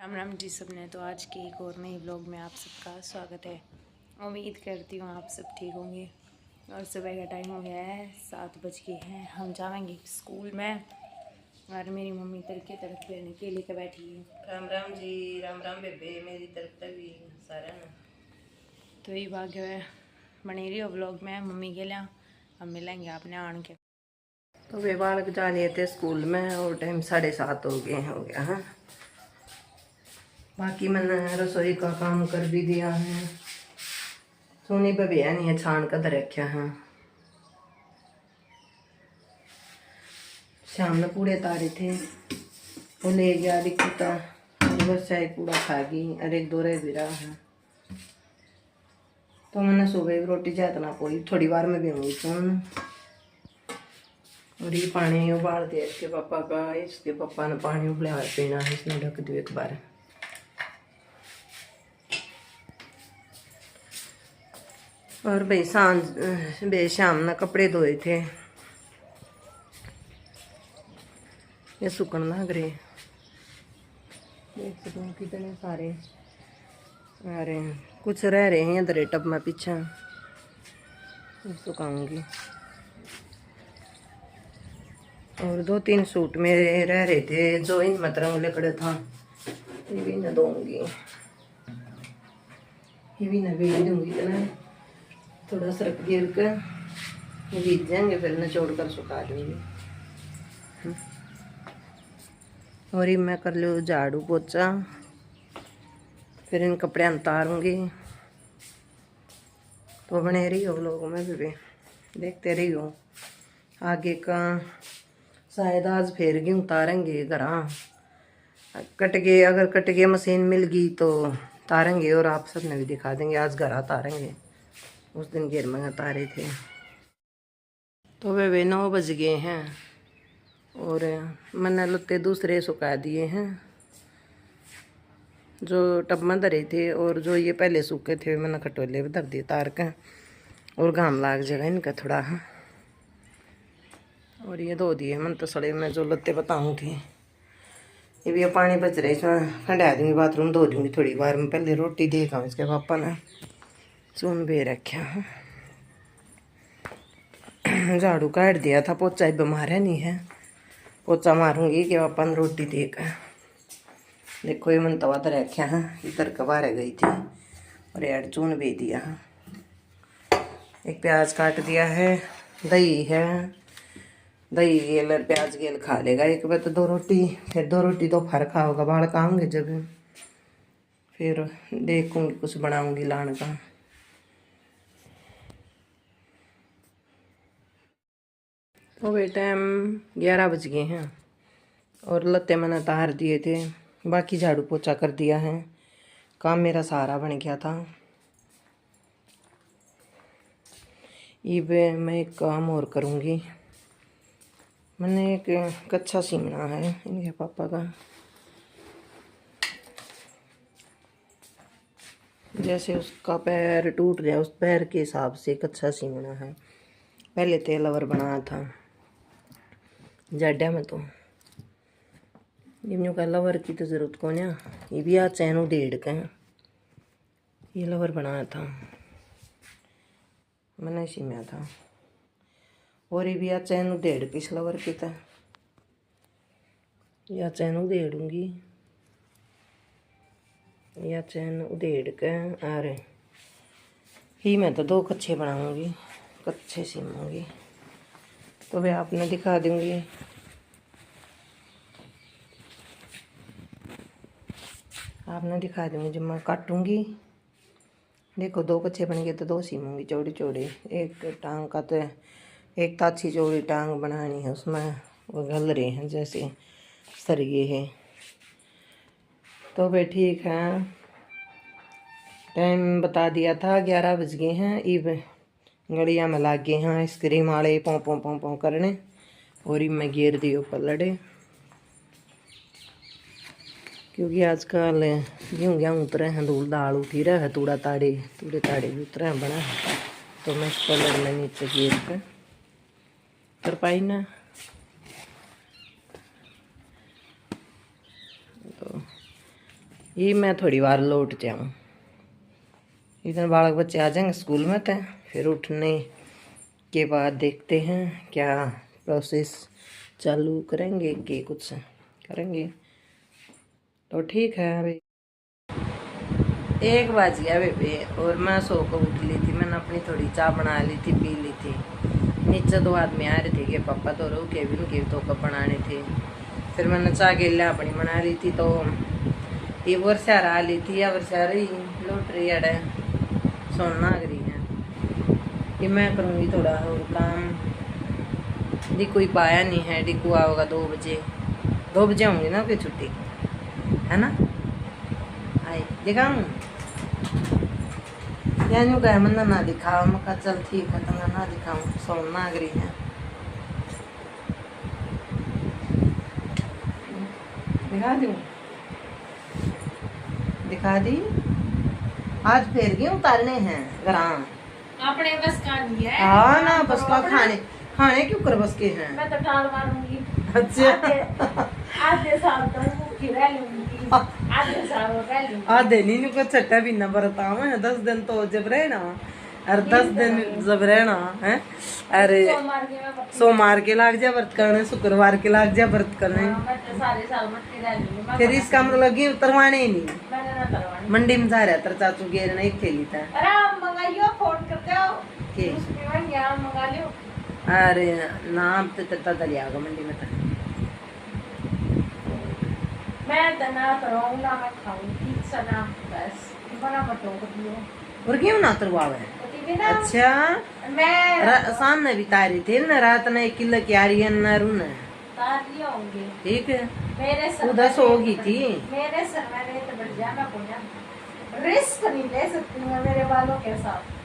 राम राम जी सबने। तो आज के एक और नई व्लॉग में आप सबका स्वागत है। उम्मीद करती हूँ आप सब ठीक होंगे। और सुबह का टाइम हो गया है, 7 बज गए हैं। हम जाएंगे स्कूल में और मेरी मम्मी तड़के तड़क लेने के लिए बैठी है। राम राम जी, राम राम बेबे, मेरी तरफ तक भी सारा ना। तो ये भाग्य बनी रही हो व्लॉग में मम्मी के लिए। हम मिलेंगे आपने आन के। तो वे बालक जा रहे थे स्कूल में और टाइम 7:30 हो गया है। बाकी मैंने रसोई का काम कर भी दिया है। सोनी पे भी नहीं है, छान कर रखा है। शाम में कूड़े तारे थे, वो ले गया दिखता। बस चाय कूड़ा खा गई और एक दो रह भी रहा है। तो मैंने सुबह रोटी जातना पोई, थोड़ी बार में भी होंगी सुन। और ये पानी उबाल दिया इसके पापा का। इसके पापा ने पानी उबला पीना है, इसने ढक दिया एक बार। और भाई सांझ बे शाम ने कपड़े धोए थे, ये सुकन लग रहे। देख सकते हो कितने सारे आ रहे हैं। कुछ रह रहे हैं इधर टब में पीछे, सुखाऊंगी। और 2-3 सूट मेरे रह रहे थे जो इन मत रंग लकड़े था, ये भी न दूंगी। ये भी न भेज दूंगी इतना, थोड़ा सरक गिर कर भीग जाएंगे, फिर निचोड़ कर सुखा दूंगी। और ये मैं कर लूँ झाड़ू पोछा, फिर इन कपड़े उतारूंगी। तो बने रही हो लोगों में भी देखते रही हो। आगे का शायद आज फिर गई उतारेंगे घरा। कट गए, अगर कट गए मशीन मिल गई तो तारेंगे और आप सब ने भी दिखा देंगे। आज घरा तारेंगे, उस दिन घेर में तारे थे। तो वे 9 बज गए हैं और मैंने लत्ते दूसरे सुखा दिए हैं जो टब में धरे थे, और जो ये पहले सूखे थे मैंने खटोले में धर दिए तार के। और घाम लाग जाएगा इनका थोड़ा। और ये धो दिए मन तसड़े में जो लत्ते बताऊँ थी। ये भी पानी बच रहे, इसमें खंडा दूँगी, बाथरूम धो दूँगी थोड़ी बार में। पहले रोटी देखा इसके पापा ने चून बे रखा है। झाड़ू काट दिया था, पोचा बीमार है नहीं है, पोचा मारूंगी कि पापा ने रोटी देकर। देखो ये मन तवा तो रखा है, इधर कबार गई थी और ऐड चून बे दिया। एक प्याज काट दिया है, दही है, दही गेल और प्याज गेल खा लेगा एक बार। तो 2 रोटी, फिर 2 रोटी दोपहर खाओगा, बाढ़ खाऊंगे जब, फिर देखूंगी कुछ बनाऊंगी लान का। तो वे टाइम 11 बज गए हैं और लत्ते मैंने तार दिए थे, बाकी झाड़ू पोछा कर दिया है। काम मेरा सारा बन गया था। ये मैं एक काम और करूँगी। मैंने एक कच्छा सीना है इनके पापा का, जैसे उसका पैर टूट जाए उस पैर के हिसाब से कच्छा सीना है। पहले तेल लवर बनाया था जाड्या में, तो जिम्नों का लवर की तो ज़रूरत को ना। ये भी आ चैन उडेड़ के ये लवर बनाया था मैंने, इसी में था। और ये भी आ चैन उडेड़ के इस लवर की था, या चैन उडेड़ूंगी, या चैन उडेड़ के। अरे ही मैं तो 2 कच्छे बनाऊंगी, कच्छे सीमूंगी। तो वे आपने दिखा दूंगी। आपने दिखा दूंगी जब मैं काटूंगी। देखो 2 कच्छे बन गए तो 2 सीमूंगी चौड़ी चौड़ी। एक टांग का तो एक ताछी चौड़ी टांग बनानी है, उसमें वो गल रहे हैं जैसे सरिये है। तो वे ठीक है, टाइम बता दिया था 11 बज गए हैं। इब गड़िया में लाग गए हैं आइसक्रीम वाले पों पों पों पों करने, और इब मैं गिर दी ऊपर लड़े, क्योंकि आजकल गेहूँ उतरे हैं, धूल दाल उठी रहे है, तूड़े ताड़े भी उतरे हैं बना। तो मैं इस पलड़ में नीचे गिर कर पाई ना। तो ये मैं थोड़ी बार लौट जाऊँ, इतने बालक बच्चे आ जाएंगे स्कूल में तो फिर उठने के बाद देखते हैं क्या प्रोसेस चालू करेंगे कि कुछ करेंगे। तो ठीक है। अभी 1 बज गया बेबे और मैं सो को उठ ली थी। मैंने अपनी थोड़ी चाय बना ली थी, पी ली थी। नीचे 2 आदमी आ रहे थे कि पापा तो रो के भी उनके तो कप बनाने थे। फिर मैंने चाय के लिए अपनी बना ली थी। तो ये वर्षा आ ली थी या वर्षा रही लौट रही अड़े सोना आ रही है कि मैं करूँगी थोड़ा और काम। दी कोई पाया नहीं है, डिकू आओगा 2 बजे। 2 बजे होंगी ना फिर छुट्टी है ना। आई दिखाऊँ या यूँ कहे मन्ना ना दिखाओ। मैं कहा चल ठीक है तो ना दिखाऊँ, सोना आ रही है। दिखा दूँ, दिखा दी। आज फिर गए उतारने हैं ग्राम अपने बस का नहीं है। हाँ ना बस का खाने खाने क्यों कर बस के हैं। मैं तो टाल मारूंगी। अच्छा आधे साल तो भूखी रह लूंगी, आधे साल रह लूंगी। आधे नहीं को छट्टा भी न बरता मैं 10 दिन तो जब रहना और 10 दिन जब रहना है। अरे सोमवार के लाग जा व्रत करने, शुक्रवार के लाग जा व्रत करने। मैं तो सारे साल मट्टी रह लूंगी। फिर इसका मतलब लगी उतरवाने ही नहीं। मैंने ना करवानी। मंडी में जा रहा तेरा चाचू गेर नहीं खेली था। अरे आप मंगाइयो, फोन कर दो के उसमें मैं क्या मंगा लियो। अरे नाम तो तत्ता दलियागा मंडी में था। मैं तना करूँ ना मैं खाऊंगी सना बस बना मटो को दियो और क्यों ना उतरवावे। अच्छा मैं सामने भी तारी थे ना रात ने 1 किलो की आ रही है ना रून तार लिया होंगे। ठीक है मेरे सर उधर सोगी थी। मेरे सर में नहीं तो बढ़ जा मैं पुण्या रिस्क नहीं ले सकती मैं मेरे बालों के साथ।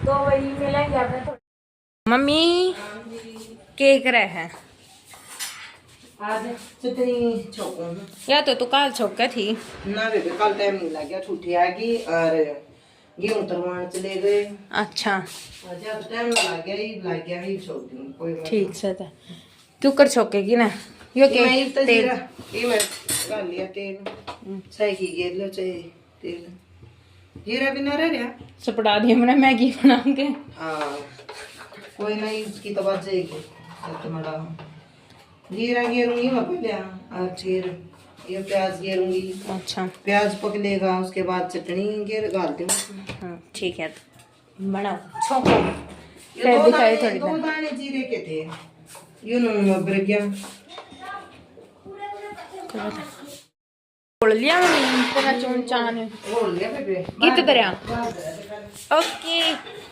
तो वही मिलेंगे अपने थोड़े। मम्मी केक रहे हैं आज चटनी छोकूं या तो काल छोका थी ना बेबे कल टाइम नहीं लग गया। छुट्टी आ गई और गेहूं उतरवाने चले गए। अच्छा आज अब टाइम लग गया ही छोड़ दूं कोई बात ठीक से था क्यों कर छोकेगी ना यो के नहीं। तो तेल जीरा ये मैं डाल लिया तेल चाय की गेर लो चाय तेल जीरा भी ना रह रहा सपड़ा दिया मैंने मैगी बना के। हाँ कोई नहीं उसकी तो बात जाएगी तुम्हारा जीरा गेरूंगी मैं पहले और फिर ये प्याज गेरूंगी। अच्छा प्याज पकलेगा उसके बाद चटनी गेर डाल दूँ। हाँ ठीक है तो बनाओ छोको फिर दिखाई थोड़ी 2 दाने जीरे के थे यू नो अबर क्या बोल लिया मम्मी तेरा चून चान बोल लिया बेबे गीत दरिया। ओके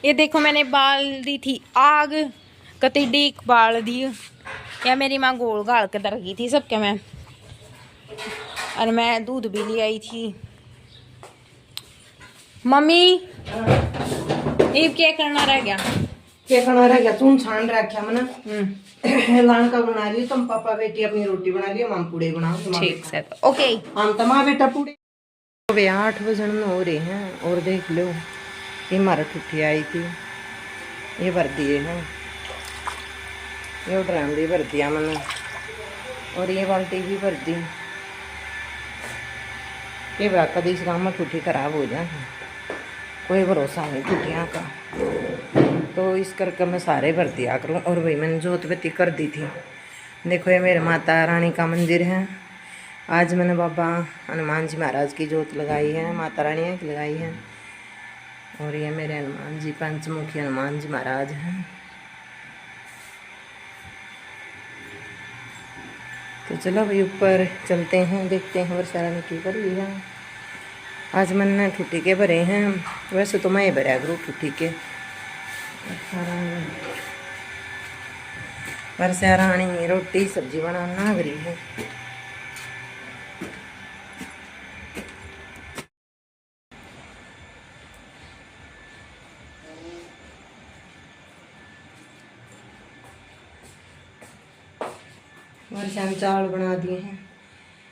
ये देखो मैंने बाल दी थी आग कति डीक बाल दी या मेरी माँ गोल गाल के दर गई थी सबके में और मैं दूध भी ले आई थी। मम्मी ये क्या करना रह गया। क्या खाना रह गया तू छान रखा मैंने लान का बना लियो तुम पापा बेटी अपनी रोटी बना लियो माम पूड़े बनाओ। ठीक से ओके हम तमा बेटा पूड़े। अबे 8 बजे हो रहे हैं और देख लो ये हमारा ठुठी आई थी ये भर दिए हैं ये ड्राम भी भर दिया मैंने और ये बाल्टी भी भर दी। ये बात कभी इस गाँव में ठुठी खराब हो जाए कोई भरोसा नहीं ठुठियाँ का। तो इस करके मैं सारे भर दिया करूँ। और भाई मैंने जोत बत्ती कर दी थी। देखो ये मेरे माता रानी का मंदिर है। आज मैंने बाबा हनुमान जी महाराज की जोत लगाई है, माता रानी की लगाई है। और ये मेरे हनुमान जी पंचमुखी हनुमान जी महाराज हैं। तो चलो भाई ऊपर चलते हैं देखते हैं वर्षा रानी की कर ली है। आज मैंने ठुठी के भरे हैं, वैसे तो मैं भरा करूँ ठुठी के। वर्षा रानी रोटी सब्जी बनाना गरी है। वर्षा में चावल बना दिए हैं।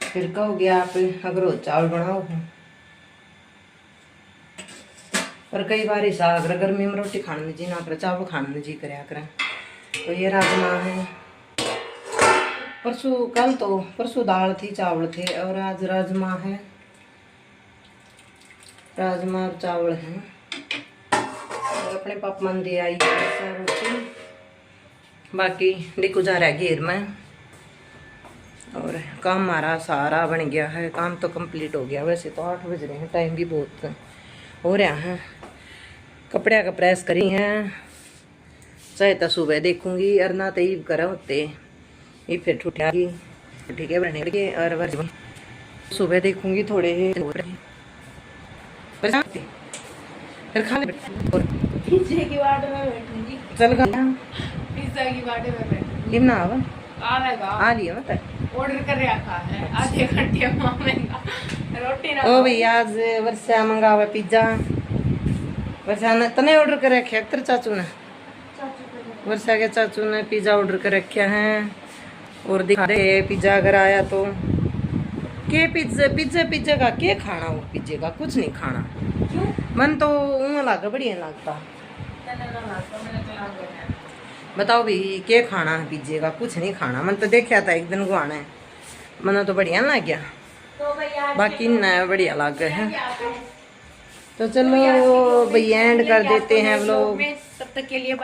फिर कहोगे आप अगर रोज चावल बनाओ पर कई बार साग गर्मी में रोटी खाने में जी ना करे चावल खाने में जी करे कर तो ये राजमा है। परसों दाल थी, चावल थे, और आज राजमा है। राजमा और चावल हैं। और अपने पाप मंदी आई है रोटी। बाकी डिकू जा रहा है घेर में। और काम हमारा सारा बन गया है, काम तो कंप्लीट हो गया। वैसे तो 8 बज रहे हैं, टाइम भी बहुत हो रहा है। कपड़े का प्रेस करी हैं, चाहे तो सुबह देखूंगी, अरना तो ईब करा होते ये फिर ठुठेगी, ठीक है बनने लगे। और सुबह देखूंगी थोड़े फिर खा ले पिज्जे की वाट में बैठूंगी। चल गा पिज्जा की वाट में बैठूंगी। लिमना आवा आवेगा आ लिया मत ऑर्डर कर रखा है, आधे घंटे में आवेगा। रोटी ना ओ भैया आज वर्षा मंगावा पिज्जा। वर्षा ने तने ऑर्डर कर रखा तेरे चाचू ने। वर्षा के चाचू ने पिज्जा ऑर्डर कर रखा है। और दिखा रहे पिज्जा अगर आया तो के पिज्जा का के खाना हो, पिज्जे का कुछ नहीं खाना। क्यों? मन तो ऊँ लगा बढ़िया लगता। बताओ भाई के खाना है पिज्जे का, कुछ नहीं खाना। मन तो देखा था एक दिन को आना है, मन तो बढ़िया लग गया। तो भैया बाकी न बढ़िया लग गए हैं। तो चलो भैया एंड कर देते हैं व्लॉग। तब तक के लिए